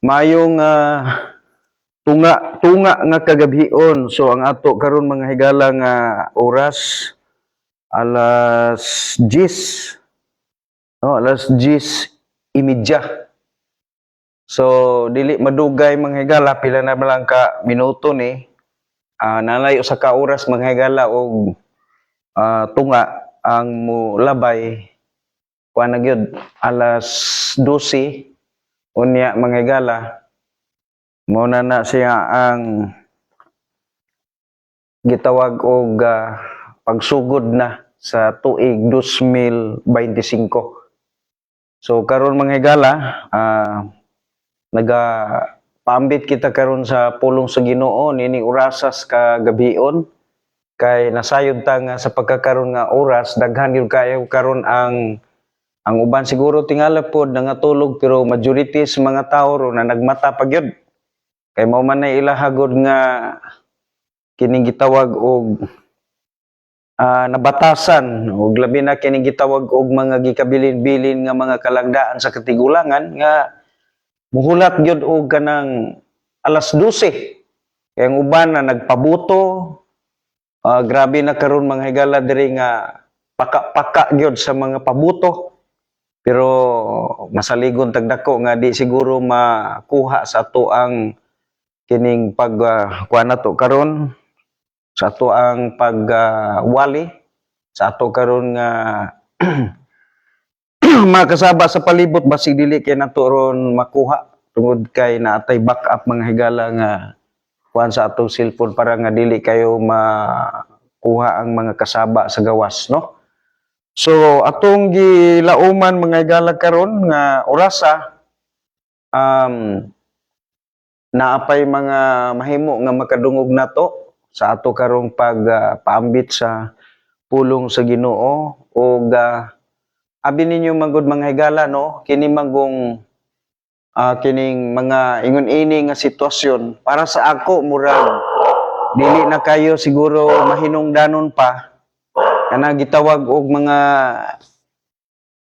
Mayong tunga nga kagabhion. So ang ato karon mga higala nga oras alas 10. No, alas 10:30. So dili madugay mga higala, pila na lang ka minuto ni. Nalayo sa ka oras mga higala og tunga ang mulabay kuan na gyud alas 12 unya mga higala. Mao na siya ang gitawag og pagsugod na sa tuig 2025. So karon mga higala, nagapaambit kita karon sa pulong sa Ginoo nining orasas ka gabion kay nasayod ta nga sa pagkakaron nga oras daghan gyud kayo karon ang uban siguro tingala pod nangatulog pero majority sa mga tawo ro na nagmata pa gyud. Kay mao man na ilahagod nga kining gitawag og nabatasan ug labi na kining gitawag og mga gikabilin-bilin nga mga kalagdaan sa katigulangan nga muhulat gyud og kanang alas 12. Kay ang uban na nagpabuto, grabe na karon mga higala diri nga paka-paka gyud sa mga pabuto. Pero masaligon tagdako nga di siguro makuha sa ato ang kining kuha na to karon sa ato ang pagwali sa ato karon nga makasaba sa palibot basig dili kay nato ron makuha tungod kay naatay backup mga higala nga kuan sa atong cellphone para nga dili kayo makuha ang mga kasaba sa gawas, no? So atong gilauman mga higala karon nga orasa naapay mga mahimo nga makadungog nato sa ato karong pagpaambit sa pulong sa Ginoo ug abi ninyo manggod mga higala, no, kini manggong kining mga ingon-ini nga sitwasyon para sa ako murag dili na kayo siguro mahinungdanon pa kana gitawag og mga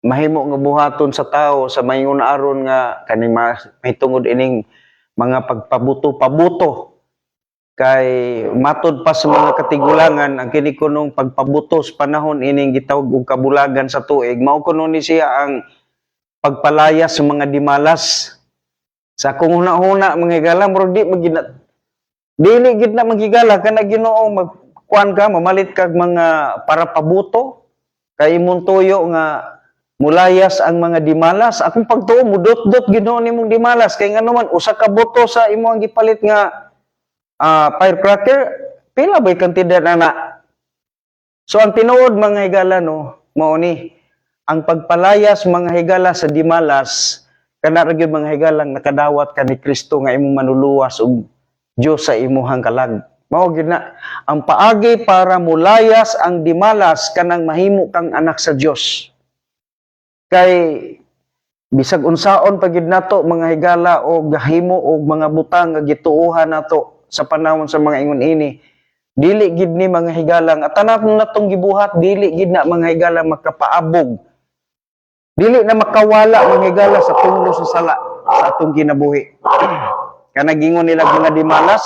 mahimo nga buhaton sa tao sa mayngon aron nga kaning mahitungod ining mga pagpabuto-pabuto kay matod pa sa mga katigulangan ang kini kunong pagpabutos panahon ining gitawag og kabulagan sa tuig mao kuno ni siya ang pagpalayas sa mga dimalas sa kung huna-huna mga higala murag dili gid na maghigala kana Ginoo magkuan ka mamalit kag mga para pabuto kay imong tuyo nga mulayas ang mga dimalas. Akong pagtuo mudot-dot Ginoo nimong dimalas kay ngano man usa ka boto sa imo ang gipalit nga firecracker pila bay kantidad ana. So ang tinuod mga higala, no, mao ni ang pagpalayas mga higala sa dimalas kana ra gyud mga higalang nakadawat ka ni Kristo nga imong manuluwas og Dios sa imuhang kalag. Mao gyud na ang paagi para mulayas ang dimalas kanang mahimo kang anak sa Dios. Kay bisag unsaon pagid nato mga higala o gahimo og mga butang nga gituohan nato sa panahon sa mga ingon ini dili gid ni mga higala at tanan natong gibuhat dili gid na mga higala makapaabog dili na makawala mga higala sa tunglo sa sala sa atong kinabuhi. Kana gingon nila mga dimalas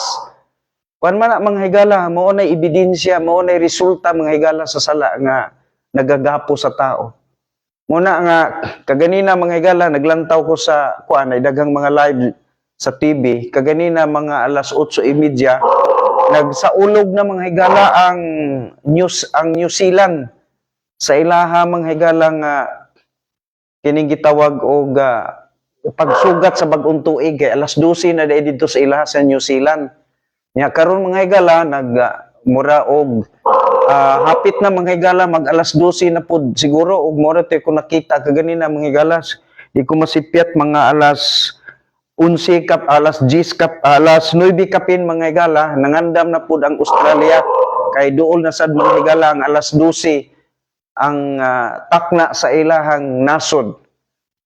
kuan man na mga higala mao nay ebidensya mao nay resulta mga higala sa sala nga nagagapo sa tao. Muna nga kaganina mga higala naglantaw ko sa kuan ay daghang mga live sa TV kaganina mga alas 8:30 nagsaulog na mga higala ang New Zealand sa ilaha mga higala nga kining gitawag og pagsugat sa bag-ong tuig kay alas 12 na dito sa ilaha sa New Zealand. Nya karon mga higala mura og hapit na mga higala mag alas 12 na pud siguro og mura tay ko nakita kaganina mga higala di ko masipyat mga alas 11 alas 10 alas 9 kapin mga higala nangandam na pud ang Australia kay duol na sad mga higala ang alas 12 ang takna sa ilahang nasod.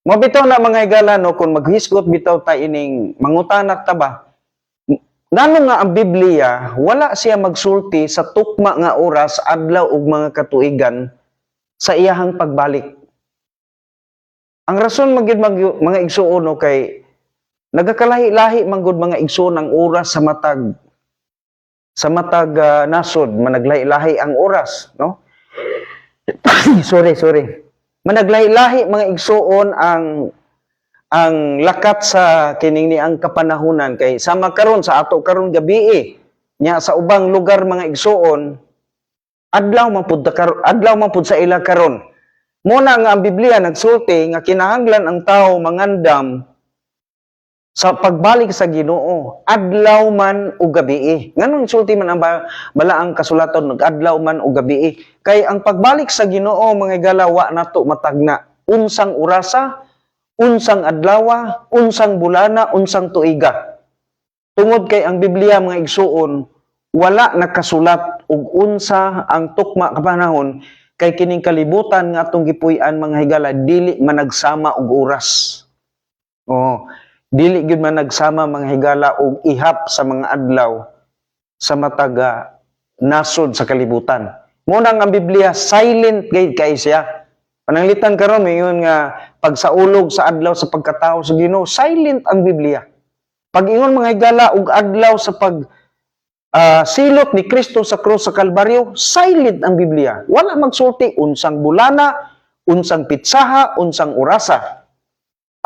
Mabitaw na mga higala, no, kung maghisgot bitaw ta ining mangutanak ta ba nano nga ang Biblia wala siya magsulti sa tukma nga oras adlaw ug mga katuigan sa iyahang pagbalik. Ang rason magid mga igsuon, no, kay Nagakalahi-lahi man gud mga igsoon ang oras sa matag nasod, managlahi-lahi ang oras, no? sorry. Managlahi-lahi mga igsoon ang lakat sa kining ni ang kapanahunan kay sama karon sa ato karon gabi nya sa ubang lugar mga igsoon adlaw man pud sa ila karon. Muna nga ang Biblia nagsulti nga kinahanglan ang tao mangandam sa pagbalik sa Ginoo adlaw man ug gabi. Nganong sulti man ang balaang kasulatan adlaw man ug gabi kay ang pagbalik sa Ginoo mga higala wa nato matagna unsang orasa, unsang adlawa, unsang bulana, unsang tuiga. Tungod kay ang Biblia mga igsuon wala nakasulat og unsa ang tukma kapanahon kay kining kalibutan nga atong gipuy-an mga higala dili man nagsama og oras. Dili gyud man nagsama mga higala og ihap sa mga adlaw sa mataga nasod sa kalibutan. Muna ang Biblia silent gayud kay siya. Pananglitan karon mayon nga pagsaulog sa adlaw sa pagkatao sa Ginoo, silent ang Biblia. Pag ingon mga higala og adlaw sa silot ni Kristo sa krus sa Kalbaryo, silent ang Biblia. Wala magsulti unsang bulana, unsang pitsaha, unsang orasa.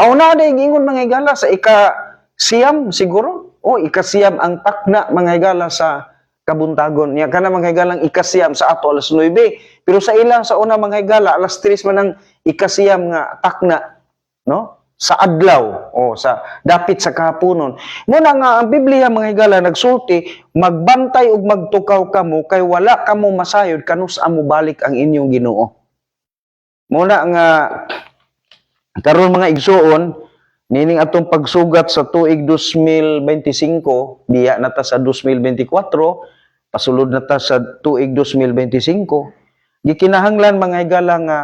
Aw na day gingon mga higala sa ika-siyam siguro. Ika-siyam ang takna mga higala sa kabuntagon. Nya kana mga higalang ika-siyam sa ato alas 9. Pero sa ilang sa una mga higala alas 3 man ang ika-siyam nga takna, no? Sa adlaw sa dapit sa kahaponon. Muna nga ang Biblia mga higala nagsulti magbantay ug magtukaw kamo kay wala kamo masayod kanus amo balik ang inyong Ginoo. Muna nga karon mga igsoon nining atong pagsugat sa tuig 2025 diya nata sa 2024 pasulod nata sa tuig 2025 gikinahanglan mga higala nga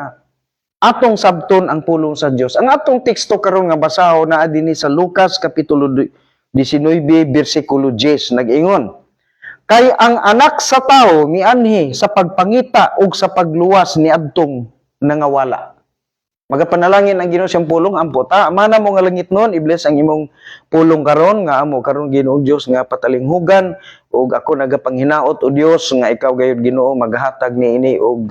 atong sabton ang pulong sa Dios. Ang atong teksto karon nga basaho naa dinhi sa Lucas kapitulo 19 bersikulo 10 nag-ingon, kay ang anak sa tao mianhi sa pagpangita ug sa pagluwas niadtong nangawala. Magapanalangin ang Ginoo siyang pulong ampo ta mana mo nga langit noon i-bless ang imong pulong karon nga amo karon Ginoo Dios nga patalinghugan ug ako nagapanghinaot o Dios nga ikaw gayud Ginoo maghatag niini og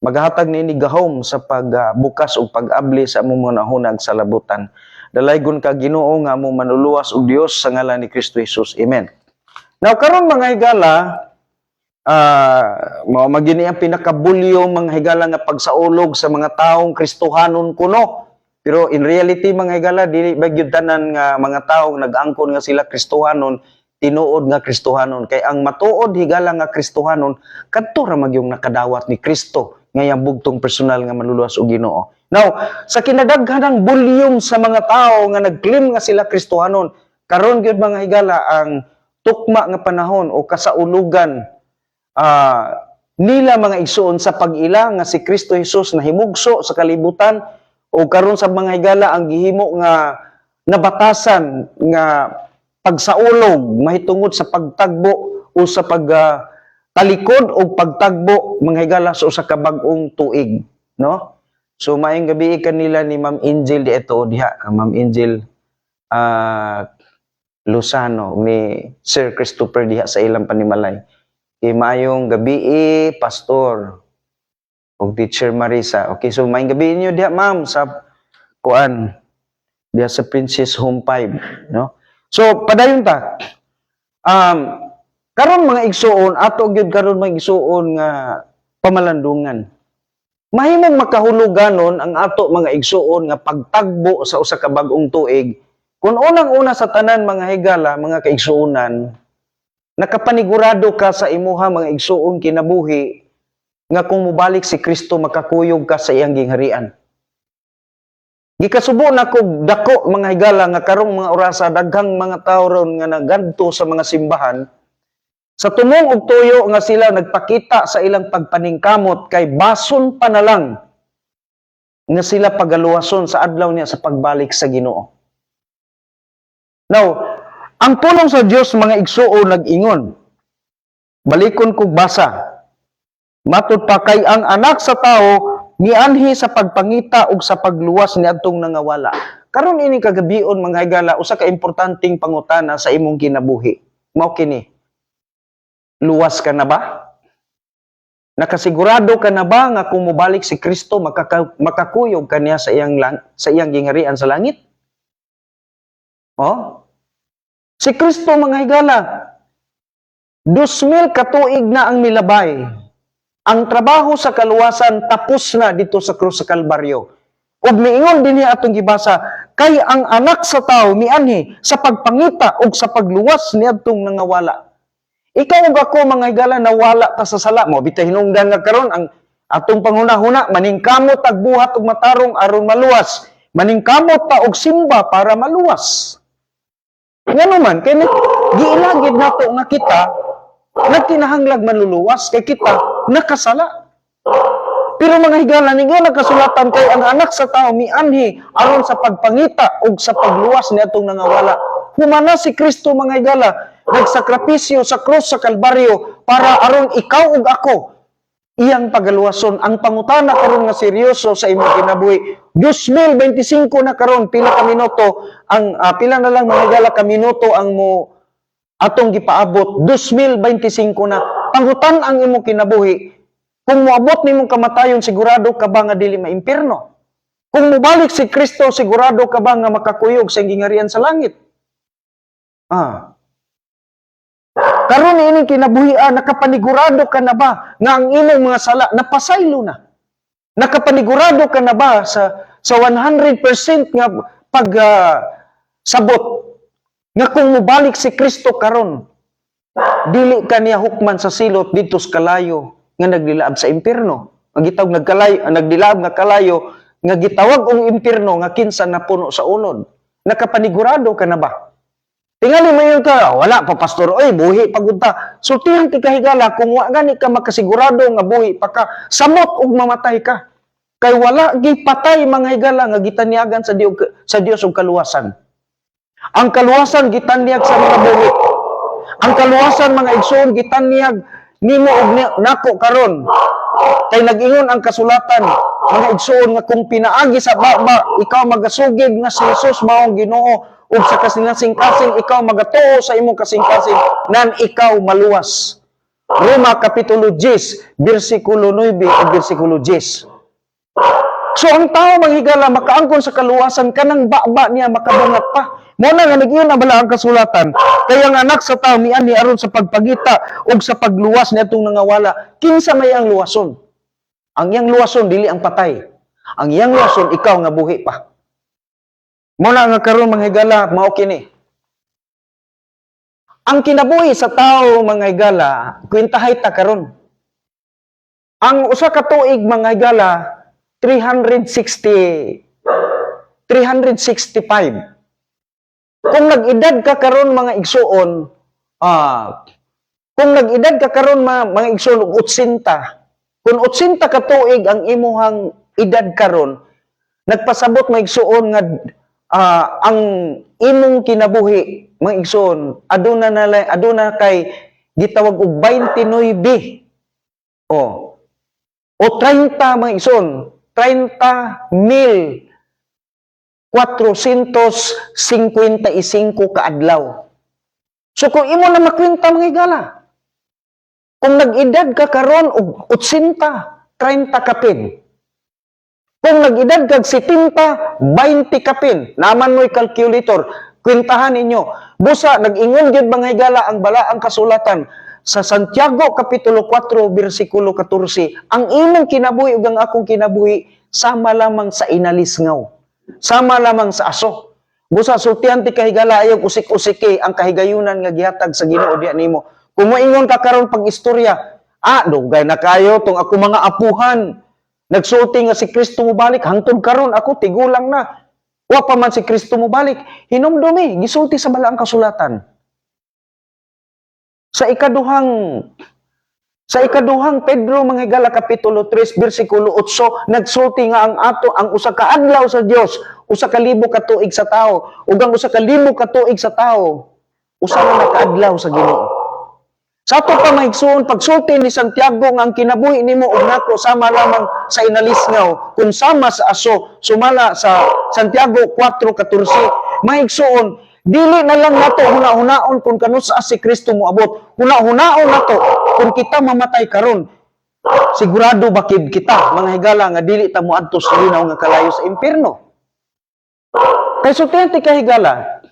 maghatag niini gahom sa pagbukas ug pag-abli sa among mga nahunag sa labutan. Dalaygon ka Ginoo nga among manuluwas og Dios sa ngalan ni Kristo Jesus. Amen. Now karon mga higala mao magini ang pinakabulyo mga higala nga pagsaulog sa mga taong Kristohanon kuno. Pero in reality mga higala dili ba gyud tanan nga mga taong nag-angkon nga sila Kristohanon tinuod nga Kristohanon kay ang matuod higala nga Kristohanon kadto ra magyong nakadawat ni Kristo ngayang bugtong personal nga manluluwas og Ginoo. Now, sa kinadaghanang bulyong sa mga tao nga nag-claim nga sila Kristohanon, karon gyud mga higala ang tukma nga panahon o kasaulugan nila mga igsoon sa pag-ila nga si Kristo Jesus nahimugso sa kalibutan o karon sa mga higala ang gihimo nga nabatasan nga pagsaulog mahitungod sa pagtagbo o sa talikod o pagtagbo mga higala sa usa ka bag-ong tuig, no? So maayong gabi kanila ni Ma'am Angel diha, Ma'am Angel Lozano ni Sir Christopher diha sa ilang panimalay. Maayong gabi Pastor ug Teacher Marisa. Okay, so maayong gabi niyo diha ma'am sa kuan diha sa Princess Home 5, no? So padayon ta. Karon mga igsuon ato gyud karon mga igsuon nga pamalandungan. Mahimong makahuluganon ang ato mga igsuon nga pagtagbo sa usa ka bag-ong tuig. Kung unang-una sa tanan mga higala, mga kaigsuonan, nakapanigurado ka sa imuha mga igsuon kinabuhi nga kung mubalik si Kristo makakuyog ka sa iyang gingharian. Gikasubo na kog dako mga higala nga karong mga orasa daghang mga tawo ron nga nagadto sa mga simbahan sa tumong og tuyo nga sila nagpakita sa ilang pagpaningkamot kay bason pa na lang nga sila pagaluwason sa adlaw niya sa pagbalik sa Ginoo. Now, ang pulong sa Dios mga igsuo nag-ingon. Balikon kog basa. Matud pa kay ang anak sa tao mianhi sa pagpangita ug sa pagluwas niadtong nangawala. Karon ini kagabion mga higala usa ka importanteng pangutana sa imong kinabuhi. Mao kini. Luwas ka na ba? Nakasigurado ka na ba nga kung mobalik si Kristo makakuyog kaniya sa iyang gingharian sa langit? Oh? Si Kristo mga higala 2,000 katuig na ang milabay. Ang trabaho sa kaluwasan tapos na dito sa krus sa Kalbaryo. Ug miingon dinhi atong gibasa, kay ang anak sa tawo mianhi sa pagpangita ug sa pagluwas niadtong nangawala. Ikaw ug ako mga higala nawala ta sa sala mo bitay hinungdan nga karon ang atong panghuna-huna maningkamot ag buhat ug matarong aron maluwas. Maningkamot ta og simba para maluwas. Ngano man kay giilagid nato nga kita nagkinahanglag manluluwas kay kita nakasala. Pero mga higala ningon nakasulatan kay ang anak sa tao mianhi aron sa pagpangita ug sa pagluwas niadtong nangawala. Humana si Kristo mga higala nagsakripisyo sa krus sa Kalbaryo para aron ikaw ug ako iyang pagaluwason. Ang pangutana karon nga seryoso sa imong kinabuhi 2025 na karon pila ka minuto ang pila na lang mga higala ka minuto ang mo atong gipaabot 2025 na pangutan ang imong kinabuhi. Kung moabot nimong kamatayon sigurado ka ba nga dili maimpierno? Kung mobalik si Kristo sigurado ka ba nga makakuyog sa gingharian sa langit? Karon ini kinabuhi nakapanigurado ka na ba nga ang imong mga sala napasaylo na? Nakapanigurado ka na ba sa 100% nga pag sabot nga kung mobalik si Kristo karon dili ka niya hukman sa silot dito sa kalayo nga nagdilaab sa impierno. Ang gitawag nagdilaab nga kalayo nga gitawag og impierno nga kinsa napuno sa ulod. Nakapanigurado ka na ba? Tingali mayon ka, wala pa pastor, oy buhi pagunta. Sultihan ti kahigala kung wa gani ka makasigurado nga buhi pa ka, samot ug mamatay ka. Kay wala gipatay mga higala nga gitaniagan sa Dios og kaluwasan. Ang kaluwasan gitanyag sa mga buhi. Ang kaluwasan mga igsoon gitanyag nimo og nako karon. Kay nag-ingon ang kasulatan mga igsoon nga kung pinaagi sa baba ikaw magasugid nga si Jesus mao ang Ginoo ug sa kasing-kasing ikaw magatuo sa imong kasing-kasing nan ikaw maluwas. Roma kapitulo 10 bersikulo 9 ug bersikulo 10. So ang tao manghigala makaangkon sa kaluwasan kanang baba niya makabungat pa. Mo na nga nag-iyon na bala ang kasulatan. Kaya ang anak sa tao miani aron sa pagpagita ug sa pagluwas niadtong nangawala. Kinsa may ang luwason? Ang iyang luwason dili ang patay. Ang iyang luwason ikaw nga buhi pa. Mo na nga karon mga higala mao kini. Ang kinabuhi sa tao mga higala kwentahay ta karon. Ang usa ka tuig mga higala 365. Kung nag-edad ka karon mga igsuon, kung nag-edad ka karon mga igsuon 80, kung 80 ka tuig ang imuhang edad karon, nagpasabot mga igsuon nga ang imong kinabuhi mga igsuon aduna kay gitawag og 29. O 30 mga igsuon 30,455 kaadlaw. So kung imo na makwenta mga higala, kung nag-edad ka karon og 80, 30 kapin. Kung nag-edad kag 70, 20 kapin. Naman mo'y calculator. Kwentahan ninyo. Busa, nag-ingon gyud mga higala ang balaang kasulatan sa Santiago kapitulo 4 bersikulo 14, ang imong kinabuhi ug ang akong kinabuhi sama lamang sa inalisngaw. Sama lamang sa aso. Busa sultihan ti kahigala ayog usik-usiki ang kahigayunan nga gihatag sa Ginoo diha nimo. Kung moingon ka karon pag istorya, dugay na kayo tong ako mga apuhan. Nagsulti nga si Kristo mo balik hangtod karon ako tigulang na. Wa pa man si Kristo mo balik. Hinumdumi gisulti sa balaang kasulatan. Sa ikaduhang Pedro mga higala kapitulo 3 bersikulo 8 nagsulti nga ang usa ka adlaw sa Dios usa ka libo ka tuig sa tao ug ang usa ka libo ka tuig sa tao usa na nakaadlaw sa Ginoo. Sa ato pa maigsuon pagsulti ni Santiago nga ang kinabuhi nimo ug nako sama lamang sa inalisngaw kung sama sa aso sumala sa Santiago 4:14 maigsuon dili na lang nato huna-hunaon kung kanusa si Kristo moabot, huna-hunaon nato kung kita mamatay karon. Sigurado bakid kita mga higala nga dili ta moadto sa linaw nga kalayo sa impierno. Kay sultihan ka higala,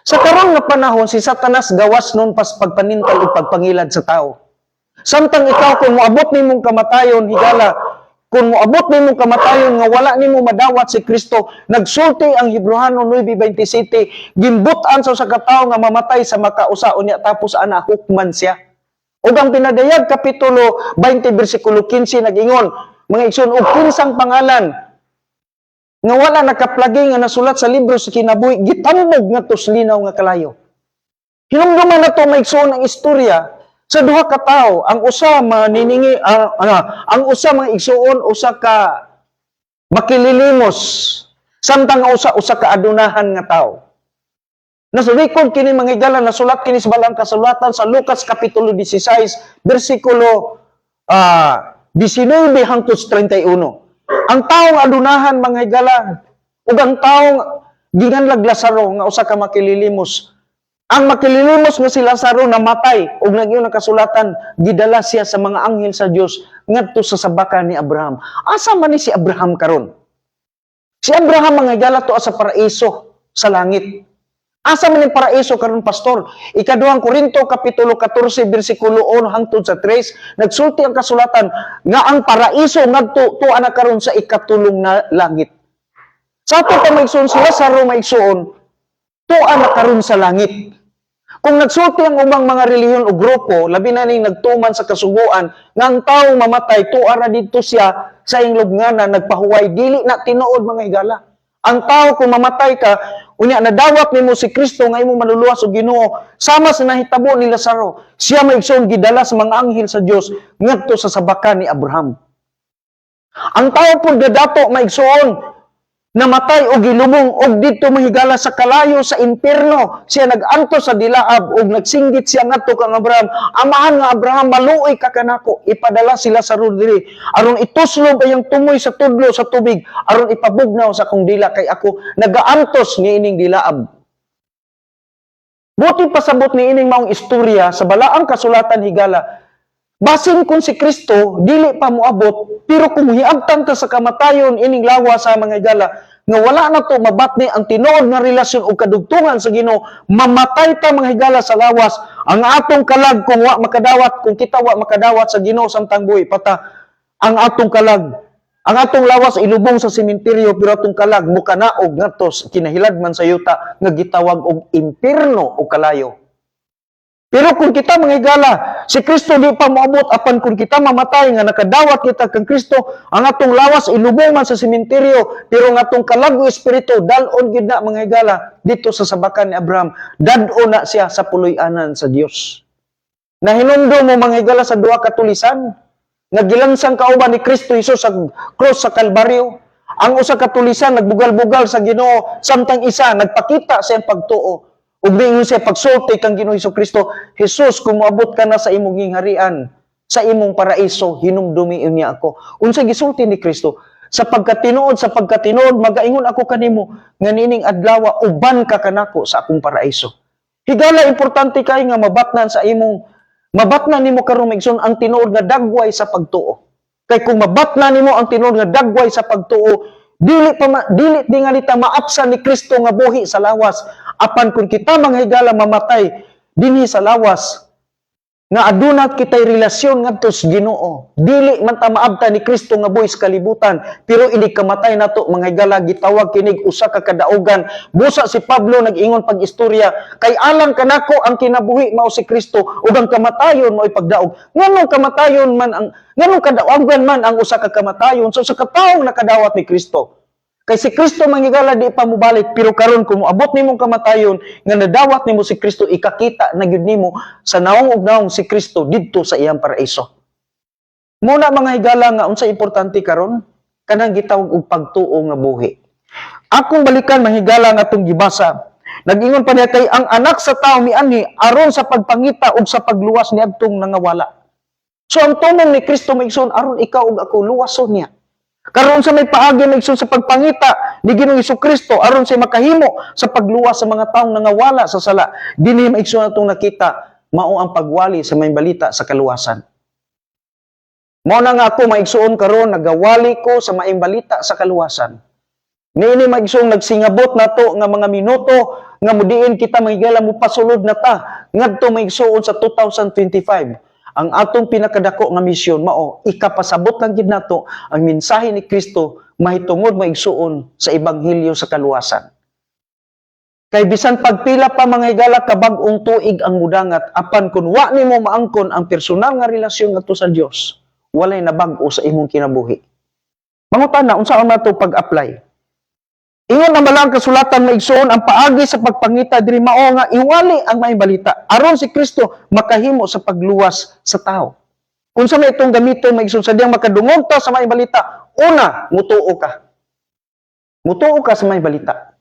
sa karong nga panahon, si Satanas gawas nun pas pagpanintal o pagpangilad sa tao. Samtang ikaw, kung moabot ni mong kamatayon, higala, kung moabot ni mong kamatayon nga wala ni mo madawat si Kristo, nagsulti ang Hebreano 9:27, gimbutan sa katao nga mamatay sa makausaon niya, tapos ana hukman siya. O ang pinadayag, Kapitulo 20, versikulo 15, nag-ingon, mga igsoon, o kinsang pangalan, nga wala nakaplagi nga nasulat sa libro sa kinabuhi, gitambog nga to sa linaw nga kalayo. Hinumduman na to maigsoon ang istorya sa duha ka tawo, ang usa maniningi ang usa mga igsoon usa ka makililimos, samtang usa ka adunahan nga tawo. Nasa-record kini mga higala, nasulat kini sa balang kasulatan sa Lucas Kapitulo 16, versikulo 19 hangtod 31. Ang taong adunahan mga higala, ug ang taong ginganlag Lazaro nga usa ka makililimos. Ang makililimos nga si Lazaro namatay ug nagyo kasulatan gidala siya sa mga anghel sa Dios ngadto sa sabakan ni Abraham. Asa man ni si Abraham karon? Si Abraham mga higala to sa paraiso sa langit. Asa man ni paraiso karon pastor? Ikaduhang Korinto Kapitulo 14 versikulo 1 hangtod sa 3 nagsulti ang kasulatan nga ang paraiso ngadto tuwa na karon sa ikatulong na langit. Sa ato pa maigsoon si Lazaro maigsoon tuwa na karon sa langit. Kung nagsulti ang ubang mga relihiyon o grupo labi na ning nagtuman sa kasuguan nga ang tawo mamatay tuwa ra didto siya sa iyang lubnganan nagpahuway dili na tinuod mga higala. Ang tao kung mamatay ka, unya nadawat nimo si Kristo nga imong manluluwas og Ginoo, sama sa nahitabo ni Lazaro, siya maigsoon gidala sa mga anghel sa Dios ngadto sa sabakan ni Abraham. Ang tao pud gadato maigsoon namatay og gilubong og didto mahigala sa kalayo sa impierno, siya naganto sa dilaab og nagsinggit siya ngadto kang Abraham, amahan nga Abraham maluoy ka kanako, ipadala sila sa diri aron ituslob ayang tumoy sa tudlo sa tubig aron ipabugnaw sa akong dila kay ako nagaantos niining dilaab. Buti pasabot ni ining maong istorya sa balaang kasulatan higala. Basin kung si Kristo dili pa moabot, pero kung hiabtan ta sa kamatayon ining lawas sa mga higala nga wala na to mabatni ang tinuod nga relasyon o kadugtungan sa Ginoo, mamatay ta mga higala sa lawas. Ang atong kalag kung wa makadawat, kung kita wa makadawat sa Ginoo samtang buhi pata, ang atong kalag, ang atong lawas ilubong sa sementeryo pero atong kalag mukanaog ngadto kinahilagman sa yuta nga gitawag og impierno o kalayo. Pero kung kita mga higala, si Kristo di pa moabot apan kung kita mamatay nga nakadawat kita kang Kristo, ang atong lawas ilubong man sa sementeryo, pero ang atong kalago espiritu dalon gid na mga higala dito sa sabakan ni Abraham, dadon na siya sa puloy-anan sa Dios. Nahinundo mo mga higala sa duha ka tulisan, nga gilansang kauban ni Kristo Hesus sa krus sa Kalbaryo. Ang usa ka tulisan nagbugal-bugal sa Ginoo, samtang isa nagpakita sa iyang pagtuo. Ug diingon siya pagsulti kang Ginoo Hesukristo, Jesus, kung moabot ka na sa imong gingharian, sa imong paraiso, hinumdumi niya ako. Unsay gisulti ni Kristo? Sa pagkatinuod, magaingon ako kanimo nga nining adlaw uban ka kanako sa akong paraiso. Higala importante kay nga mabatnan nimo karon maigsoon ang tinuod nga dagway sa pagtuo. Kay kung mabatnan nimo ang tinuod nga dagway sa pagtuo, dili tingali ta maapsan ni Kristo nga buhi sa lawas. Apan kung kita mga higala mamatay dinhi sa lawas, nga aduna kitay relasyon ngadto sa Ginoo, dili man ta maabtan ni Kristo nga buhi sa kalibutan, pero ini kamatay nato mga higala gitawag kinig usa ka kadaugan. Busa si Pablo nag-ingon pag-istorya, kay alang kanako ang kinabuhi mao si Kristo ug ang kamatayon mao'y pagdaog. Nganong kamatayon man ang nganong kadaugan man ang usa ka kamatayon so sa kataong nakadawat ni Kristo. Kay si Kristo manghigala di pa mobalik, pero karon kung moabot nimong kamatayon nga nadawat nimo si Kristo, ikakita na gyud nimo sa naong ug naong si Kristo didto sa iyang paraiso. Muna mga higala nga unsa importante karon kanang gitawag og pagtuo nga buhi. Akong balikan mga higala nga atong gibasa Nag-ingon pa niya kay ang anak sa tao mianhi aron sa pagpangita ug sa pagluwas niadtong nangawala. So ang tumong ni Kristo maigsoon aron ikaw ug ako luwason niya. Karon sa may paagi maigsoon sa pagpangita ni Ginoong Hesukristo aron sa makahimo sa pagluwas sa mga taong nangawala sa sala. Dinhi maigsoon atong nakita mao ang pagwali sa may balita sa kaluwasan. Mao na nga ako maigsoon karon nagawali ko sa maayong balita sa kaluwasan. Niini maigsoon nagsingabot nato nga mga minuto nga mudiin kita mahigala mo pasulod na ta ngadto maigsoon sa 2025. Ang atong pinakadako nga misyon mao ikapasabot lang gid nato ang mensahe ni Kristo mahitungod maigsuon sa ebanghelyo sa kaluwasan. Kay bisan pagpila pa mga higala ka bag-ong tuig ang mudangat apan kun wa nimo maangkon ang personal nga relasyon ngadto sa Dios, walay nabag-o sa imong kinabuhi. Mangutana unsa man nato pag-apply? Ingon ang balang kasulatan maigsoon ang paagi sa pagpangita diri mao nga iwali ang maayong balita aron si Kristo makahimo sa pagluwas sa tao. Unsa may itong gamiton maigsoon sa diyang makadungog ta sa maayong balita, una, mutuo ka. Mutuo ka sa maayong balita.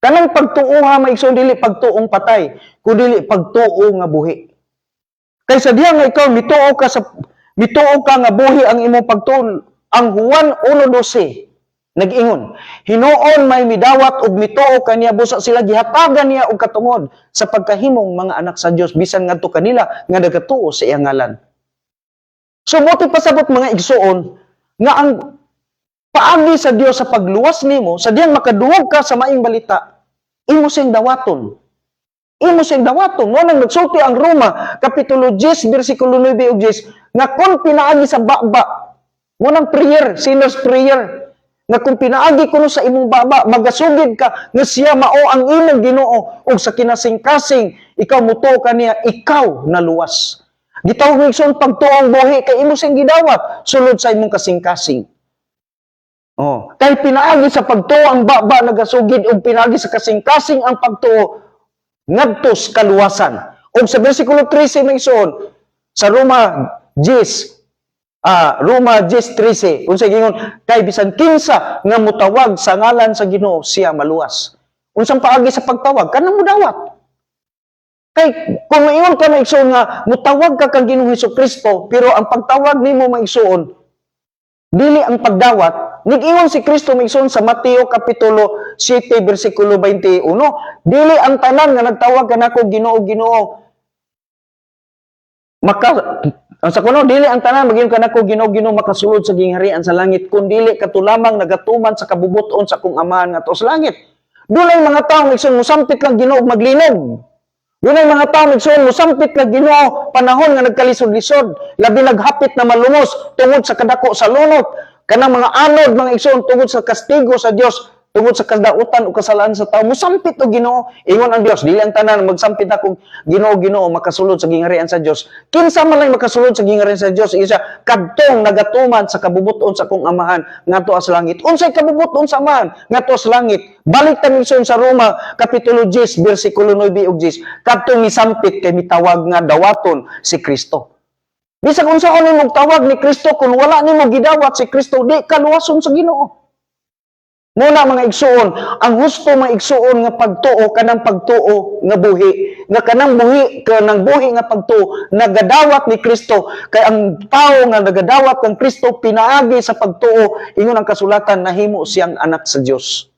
Kanang pagtuo maigsoon dili pagtuong patay, kundi pagtuo nga buhi. Kay sa diha nga ikaw mituo ka nga buhi ang imong pagtuo, ang Juan 1:12 nag-ingon, hinuon may midawat ug mituo kaniya busa sila gihatagan niya og katungod sa pagkahimong mga anak sa Dios bisan ngadto kanila nga nagatuo sa iyang ngalan. So buti pasabot mga igsuon nga ang paagi sa Dios sa pagluwas nimo sa diyang makadungog ka sa maayong balita, imo sing dawaton. Imo sing dawaton. Mo nang nagsulti ang Roma kapitulo 10 bersikulo 9 ug 10 nga kun pinaagi sa baba, mo nang prayer, sinner's prayer nga kung pinaagi kuno sa imong baba, magasugid ka nga siya mao ang imong Ginoo ug sa kinasing-kasing ikaw mutuo kaniya, ikaw naluwas. Gitawag migsoon pagtuong buhi kay imo sing gidawat sulod sa imong kasing-kasing. Oh, kay pinaagi sa pagtuo ang baba nagasugid ug pinaagi sa kasing-kasing ang pagtuo ngadto sa kaluwasan. Ug sa bersikulo 13 migsoon sa Roma 10:13 unsa gingon kay bisan kinsa nga mutawag sa ngalan sa Ginoo siya maluwas. Unsang paagi sa pagtawag kanang mudawat. Kay kung maingon ka maigsoon nga mutawag ka kang Ginoong Hesukristo pero ang pagtawag nimo maigsoon dili ang pagdawat, nig-ingon si Kristo maigsoon sa Mateo kapitulo 7 bersikulo 21, dili ang tanan nga nagtawag kanako Ginoo Ginoo sa kuno dili ang tanan maging kanako Ginoo Ginoo makasulod sa gingharian sa langit kun dili katulamang nagatuman sa kabubuton sa akong Amahan nga tuos sa langit. Dunay mga tawo igsoon mosampit lang Ginoo maglinog. Dunay mga tawo igsoon mosampit lang Ginoo panahon nga nagkalisod-lisod, labi naghapit na malungos tungod sa kadako sa lunot. Kanang mga anod mga igsoon tungod sa kastigo sa Dios, tungod sa kadautan o kasalanan sa tao, mosampit o Ginoo. Ingon ang Dios, dili ang tanan magsampit ako Ginoo Ginoo makasulod sa gingharian sa Dios. Kinsa man lang makasulod sa gingharian sa Dios, isa kadtong nagatuman sa kabubuton sa akong Amahan ngadto sa langit. Unsay kabubuton sa Amahan ngadto sa langit? Balik ta migsoon sa Roma kapitulo 10 bersikulo 9 ug 10. Kadtong misampit kay mitawag nga dawaton si Kristo. Bisag unsa nimo tawag ni Kristo kung wala nimo gidawat si Kristo, di ka luwason sa Ginoo. Muna mga igsuon, ang husto mga igsuon nga pagtuo kanang pagtuo nga buhi, nga kanang buhi nga pagtuo nagadawat ni Kristo kay ang tao nga nagadawat ng Kristo pinaagi sa pagtuo ingon ang kasulatan nahimo siyang anak sa Dios.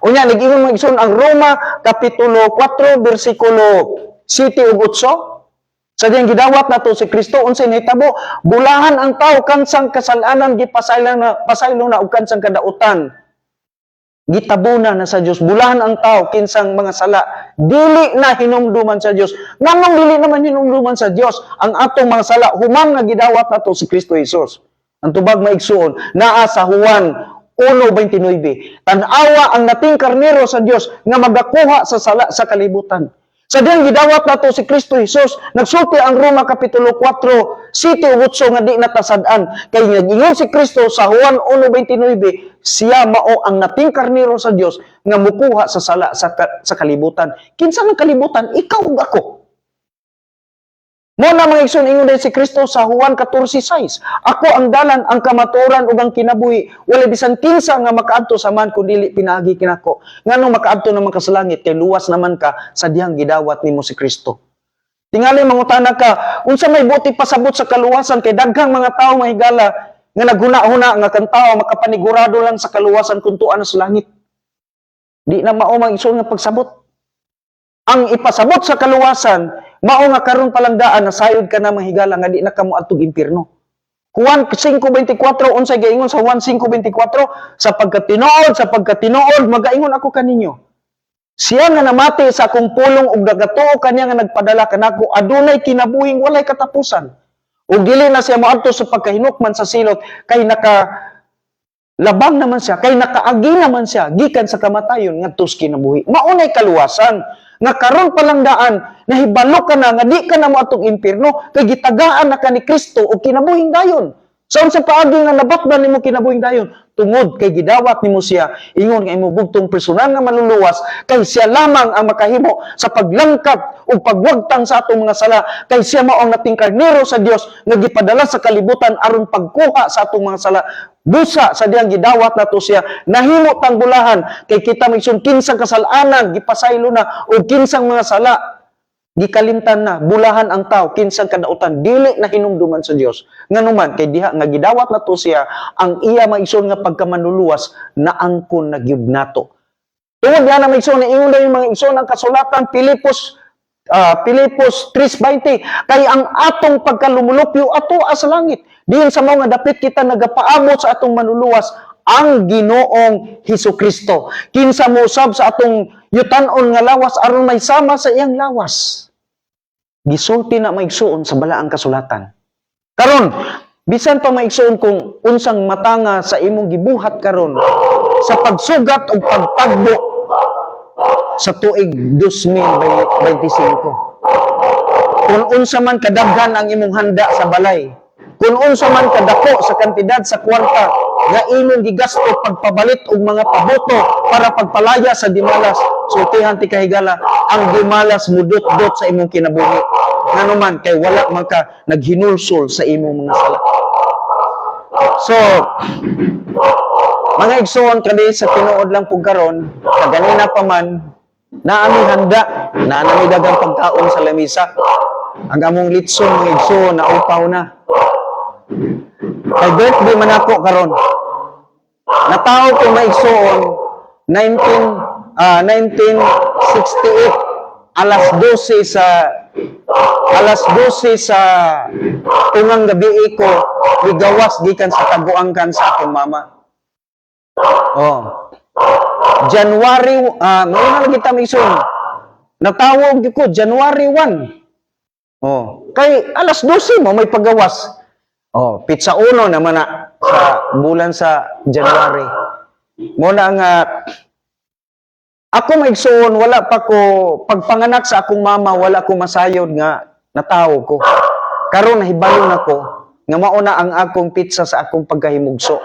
Unya nag-ingon mga igsuon ang Roma kapitulo 4 bersikulo 7 ug 8 sa diyang gidawat nato si Kristo unsay nahitabo bulahan ang tao kansang kasalanan gipasaylo na ug kansang kadautan gitabuna na sa Dios. Bulahan ang tao kinsang mga sala dili na hinumduman sa Dios. Nganong dili naman hinumduman sa Dios ang atong mga sala human nga gidawat nato si Kristo Jesus. Ang tubag maigsuon naa sa Juan 1:29. Tan-awa ang nating karnero sa Dios nga magakuha sa sala sa kalibutan. Sa diyang gidawat nato si Kristo Jesus, nagsulti ang Roma kapitulo 4, 7 ug 8 nga di natasad-an. Kay nag-ingon si Kristo sa Juan 1:29, siya mao ang nating karnero sa Dios nga mukuha sa sala sa kalibutan. Kinsa man kalibutan? Ikaw ug ako. Mo na mga igsoon ingon din si Kristo sa Juan 14:6. Ako ang dalan, ang kamatuoran ug ang kinabuhi. Wala bisan kinsa nga makaadto sa man kun dili pinaagi kinako. Nganong makaadto naman ka sa langit kay luwas naman ka sa dihang gidawat nimo si Kristo. Tingali mangutana ka, unsa may buti pasabot sa kaluwasan kay daghang mga tawo mahigala nga naghuna-huna nga kan tawo makapanigurado lang sa kaluwasan kun tuan sa langit. Di na mao mga igsoon nga pagsabot. Ang ipasabot sa kaluwasan, mao nga karon palang daan nasayod ka na mahigala nga di na kamo adtog impierno. Juan 5:24 unsay gaingon sa Juan 5:24 sa pagkatinuod magaingon ako kaninyo. Siya nga namati sa akong pulong ug nagatuo kaniya nga nagpadala kanako adunay kinabuhing walay katapusan. Ug dili na siya moadto sa pagkahinukman sa silot kay labang naman siya, kay nakaagi naman siya gikan sa kamatayon ngadto sa kinabuhi. Maunay kaluwasan nga karon palang daan nahibalo ka na nga di ka na moatong impierno kay gitagaan na ka ni Kristo og kinabuhing dayon. So sa paagi nga nabatban nimo kinabuhing dayon tungod kay gidawat nimo siya ingon nga imo bugtong personal nga maluluwas kay siya lamang ang makahimo sa paglangkat ug pagwagtang sa atong mga sala kay siya mao ang nating karnero sa Dios nga gipadala sa kalibutan aron pagkuha sa atong mga sala busa sa diyang gidawat nato siya nahimo tang bulahan kay kita migsun kinsang kasalanan gipasaylo na ug kinsang mga sala gikalimtan na bulahan ang tao kinsang kadautan dili na hinumduman sa Dios nganuman kay diha nga gidawat nato siya ang iya maigsoon nga pagkamanluluwas na angkon na gyud nato tungod nga na maigsoon ingon na yung mga igsoon ang kasulatan Pilipos 3:20 kay ang atong pagkalumulupyo ato sa langit diin sa mga dapit kita nagapaabot sa atong manluluwas ang Ginoong Hesukristo. Kinsa mo usab sa atong yutan-on nga lawas aron may sama sa iyang lawas. Gisulti na maigsuon sa balaang kasulatan. Karon, bisan pa maigsuon kung unsang matanga sa imong gibuhat karon sa pagsugat o pagtagbo sa tuig 2025. Kung unsa man kadaghan ang imong handa sa balay, kung unsa man kadako sa kantidad sa kwarta nga imong gigasto pagpabalit og mga paboto para pagpalaya sa dimalas, sultihan ti kahigala ang dimalas mudot-dot sa imong kinabuhi. Nganuman kay wala man ka naghinulsol sa imong mga sala. So, mga igsoon kadi sa tinuod lang pug karon, kaganina pa man naami handa, naami daghang pagkaon sa lamisa. Ang among litson mga igsoon na upaw na. Kay birthday man ako karon. Nataw ko maigsoon 1968 alas 12 sa tungang gabi ko gigawas gikan sa taguangkan sa akong mama. Oh. January muna lagi ta maigsoon. Natawag ko January 1. Oh, kay alas 12 mo may pagawas. Oh, pizza uno naman na sa bulan sa January. Muna nga ako maigsoon wala pa ko pagpanganak sa akong mama wala ko masayod nga natawo ko. Karon nahibalo nako nga mao na ang akong pizza sa akong pagkahimugso.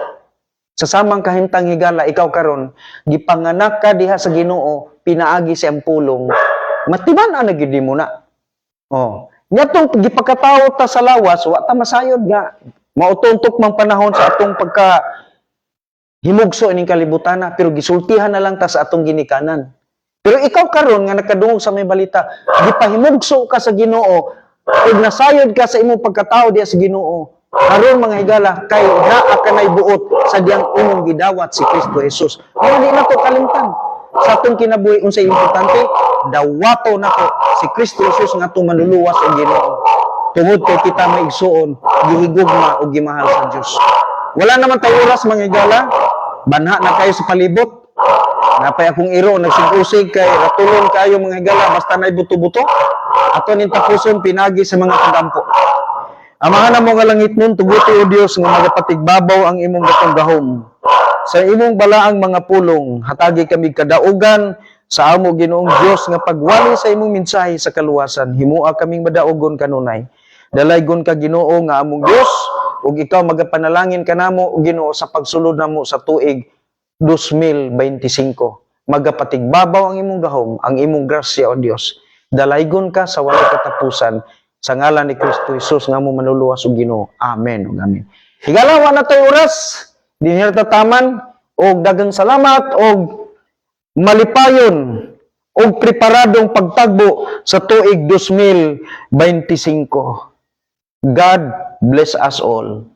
Sa samang kahimtang higala ikaw karon gipanganak ka diha sa Ginoo pinaagi sa iyang pulong matiman-an na gyud mo na. Oh, ngatong gipakatawo ta sa lawas, wa ta masayod nga. Mautuntok mang panahon sa atong pagka himugso ining kalibutan na, pero gisultihan na lang ta sa atong ginikanan. Pero ikaw karon nga nakadungog sa may balita, gipahimugso ka sa Ginoo, ug nasayod ka sa imong pagkatawo diha sa Ginoo. Karon mga higala kay naa ka nay buot sa diyang imong gidawat si Kristo Jesus. Dili na to kalimtan. Sa atong kinabuhi unsay importante, dawato nako si Kristo Jesus nga atong manluluwas og Ginoo. Tungod kay kita maigsuon, gihigugma og gimahal sa Dios. Wala naman tayo oras mga higala. Banha na kayo sa palibot. Napay akong iro nagsigusig kay ratulon kayo mga higala basta nay buto-buto. Ato ning tapuson pinagi sa mga tagampo. Amahan na mo nga langit nun, tuguti o Diyos nga magapatigbabaw ang imong gatong gahom. Sa imong balaang mga pulong, hatagi kami kadaugan sa amo Ginoong Diyos nga pagwali sa imong mensahe sa kaluwasan. Himua kaming madaugon kanunay. Dalaygon ka Ginoo nga among Diyos, ug ikaw magapanalangin kanamo o Ginoo sa pagsulod namo sa tuig 2025. Magapatigbabaw ang imong gahom, ang imong grasya o Diyos. Dalaygon ka sa walay katapusan. sa ngalan ni Kristo Jesus nga mo manuluwas og Ginoo. Amen ug amen. Higalawa na toy oras dinhi taman og daghang salamat og malipayon og preparadong pagtagbo sa tuig 2025. God bless us all.